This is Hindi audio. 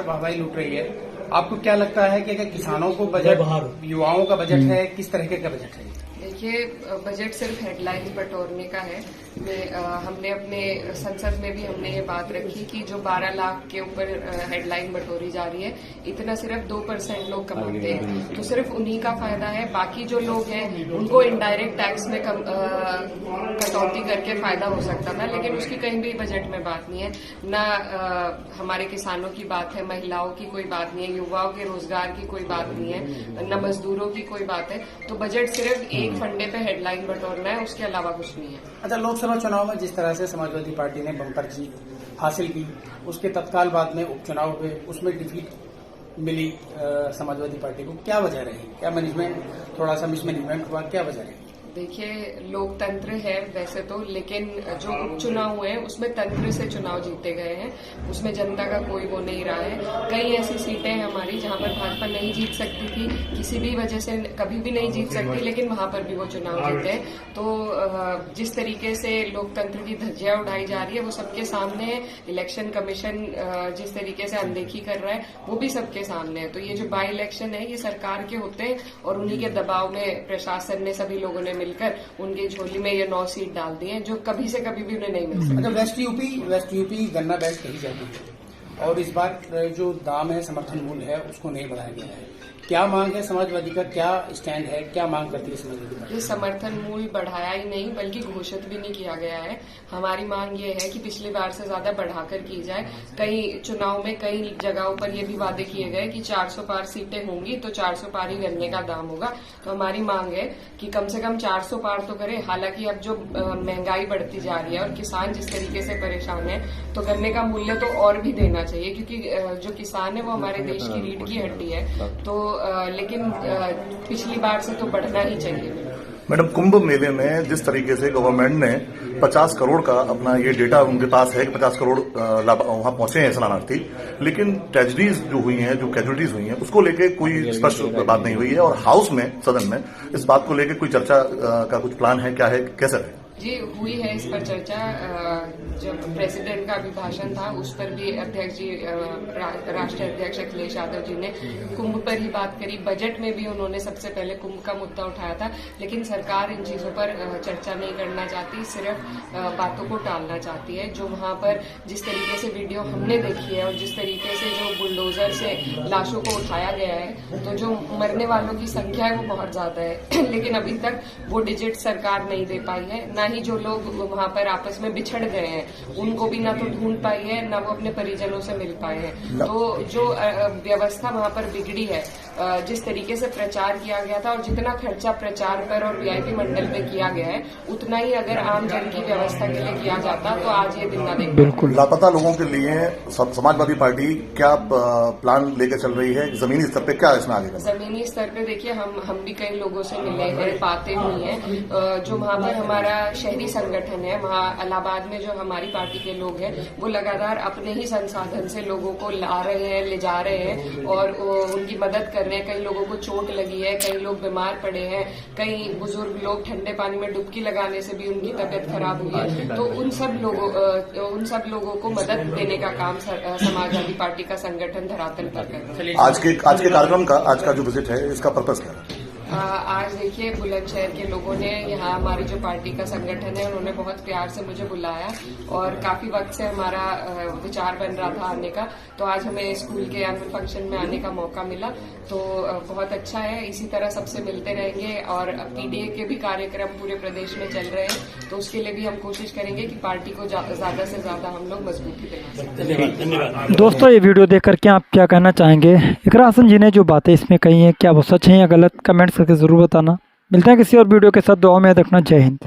वाहवाही लूट रही है। आपको क्या लगता है कि किसानों को बजट, युवाओं का बजट है, किस तरह का बजट है? देखिए, बजट सिर्फ हेडलाइंस बटोरने का है। हमने अपने संसद में भी हमने ये बात रखी कि जो 12 लाख के ऊपर हेडलाइन बटोरी जा रही है, इतना सिर्फ 2% लोग कमाते हैं, तो सिर्फ उन्हीं का फायदा है। बाकी जो लोग हैं उनको इनडायरेक्ट टैक्स में कटौती करके फायदा हो सकता था, लेकिन उसकी कहीं भी बजट में बात नहीं है। न हमारे किसानों की बात है, महिलाओं की कोई बात नहीं है, युवाओं के रोजगार की कोई बात नहीं है, न मजदूरों की कोई बात है। तो बजट सिर्फ एक फंडे पे हेडलाइन बटोरना है, उसके अलावा कुछ नहीं है। अच्छा, लोकसभा चुनाव में जिस तरह से समाजवादी पार्टी ने बम्पर जीत हासिल की, उसके तत्काल बाद में उपचुनाव हुए, उसमें डिफीट मिली समाजवादी पार्टी को, क्या वजह रही? क्या मैनेजमेंट, थोड़ा सा मिसमैनेजमेंट हुआ, क्या वजह रही? देखिए, लोकतंत्र है वैसे तो, लेकिन जो उपचुनाव हुए हैं उसमें तंत्र से चुनाव जीते गए हैं, उसमें जनता का कोई वो नहीं रहा है। कई ऐसी सीटें हैं हमारी जहां पर भाजपा नहीं जीत सकती थी, किसी भी वजह से कभी भी नहीं जीत सकती, लेकिन वहां पर भी वो चुनाव जीते हैं। तो जिस तरीके से लोकतंत्र की धज्जियां उड़ाई जा रही है वो सबके सामने है। इलेक्शन कमीशन जिस तरीके से अनदेखी कर रहा है वो भी सबके सामने है। तो ये जो बाई इलेक्शन है ये सरकार के होते हैं और उन्हीं के दबाव में प्रशासन ने, सभी लोगों ने मिलकर उनकी झोली में ये 9 सीट डाल दी है, जो कभी से कभी भी उन्हें नहीं मिल सकती। मतलब वेस्ट यूपी गन्ना बेल्ट कही जाती है और इस बार जो दाम है, समर्थन मूल्य है, उसको नहीं बढ़ाया गया है। क्या मांग है समाजवादी का, क्या स्टैंड है, क्या मांग करती है समाजवादी पार्टी? समर्थन मूल्य बढ़ाया ही नहीं बल्कि घोषित भी नहीं किया गया है। हमारी मांग ये है कि पिछली बार से ज्यादा बढ़ाकर की जाए। कई चुनाव में कई जगहों पर ये भी वादे किए गए कि 400 पार सीटें होंगी तो 400 पार ही गन्ने का दाम होगा। तो हमारी मांग है कि कम से कम 400 पार तो करें। हालांकि अब जो महंगाई बढ़ती जा रही है और किसान जिस तरीके से परेशान है, तो गन्ने का मूल्य तो और भी देना चाहिए, क्योंकि जो किसान है वो हमारे देश की रीढ़ की हड्डी है। तो लेकिन पिछली बार से तो बढ़ना ही चाहिए। मैडम, कुंभ मेले में जिस तरीके से गवर्नमेंट ने 50 करोड़ का अपना ये डेटा उनके पास है कि 50 करोड़ वहां पहुंचे हैं शरणार्थी, लेकिन ट्रेजेडीज जो हुई हैं, जो कैजुअलिटीज हुई हैं, उसको लेके कोई स्पष्ट बात नहीं हुई है। और हाउस में, सदन में इस बात को लेके कोई चर्चा का कुछ प्लान है, क्या है, कैसे है? जी, हुई है इस पर चर्चा। जब प्रेसिडेंट का अभिभाषण था उस पर भी अध्यक्ष जी, राष्ट्रीय अध्यक्ष अखिलेश यादव जी ने कुंभ पर ही बात करी। बजट में भी उन्होंने सबसे पहले कुंभ का मुद्दा उठाया था, लेकिन सरकार इन चीजों पर चर्चा नहीं करना चाहती, सिर्फ बातों को टालना चाहती है। जो वहां पर जिस तरीके से वीडियो हमने देखी है और जिस तरीके से जो बुलडोजर से लाशों को उठाया गया है, तो जो मरने वालों की संख्या है वो बहुत ज्यादा है, लेकिन अभी तक वो डिजिट सरकार नहीं दे पाई है। ना ही जो लोग वहां पर आपस में बिछड़ गए हैं उनको भी ना तो ढूंढ पाई है, ना वो अपने परिजनों से मिल पाए हैं। तो जो व्यवस्था वहां पर बिगड़ी है, जिस तरीके से प्रचार किया गया था और जितना खर्चा प्रचार पर और वीआईपी मंडल पे किया गया है, उतना ही अगर आम जन की व्यवस्था के लिए किया जाता तो आज ये दिन ना देखते। बिल्कुल। लापता लोगों के लिए समाजवादी पार्टी क्या प्लान लेकर चल रही है? जमीनी स्तर पे क्या इसमें आगे? जमीनी स्तर पे देखिए, हम भी कई लोगों से मिले हैं, बातें हुई हैं। जो वहां पर हमारा शहरी संगठन है, वहां इलाहाबाद में जो हमारी पार्टी के लोग हैं, वो लगातार अपने ही संसाधन से लोगों को ला रहे हैं, ले जा रहे हैं और उनकी मदद कर रहे हैं। कई लोगों को चोट लगी है, कई लोग बीमार पड़े हैं, कई बुजुर्ग लोग ठंडे पानी में डुबकी लगाने से भी उनकी तबीयत खराब हुई है। तो उन सब लोगों को मदद देने का काम समाजवादी पार्टी का संगठन धरातल पर कर रहा है। आज के कार्यक्रम का, आज का जो विजिट है, इसका पर्पस क्या है? आज देखिए, बुलंदशहर के लोगों ने, यहाँ हमारी जो पार्टी का संगठन है, उन्होंने बहुत प्यार से मुझे बुलाया और काफी वक्त से हमारा विचार बन रहा था आने का। तो आज हमें स्कूल के एनुअल फंक्शन में आने का मौका मिला, तो बहुत अच्छा है। इसी तरह सबसे मिलते रहेंगे और पीडीए के भी कार्यक्रम पूरे प्रदेश में चल रहे हैं, तो उसके लिए भी हम कोशिश करेंगे कि पार्टी को ज्यादा से ज्यादा हम लोग मजबूती दिला सकें। दोस्तों, ये वीडियो देख करके आप क्या कहना चाहेंगे? इकरा हसन जी ने जो बातें इसमें कही हैं, क्या वो सच है या गलत? कमेंट्स करके जरूर बताना। मिलते हैं किसी और वीडियो के साथ। दुआ में याद रखना। जय हिंद।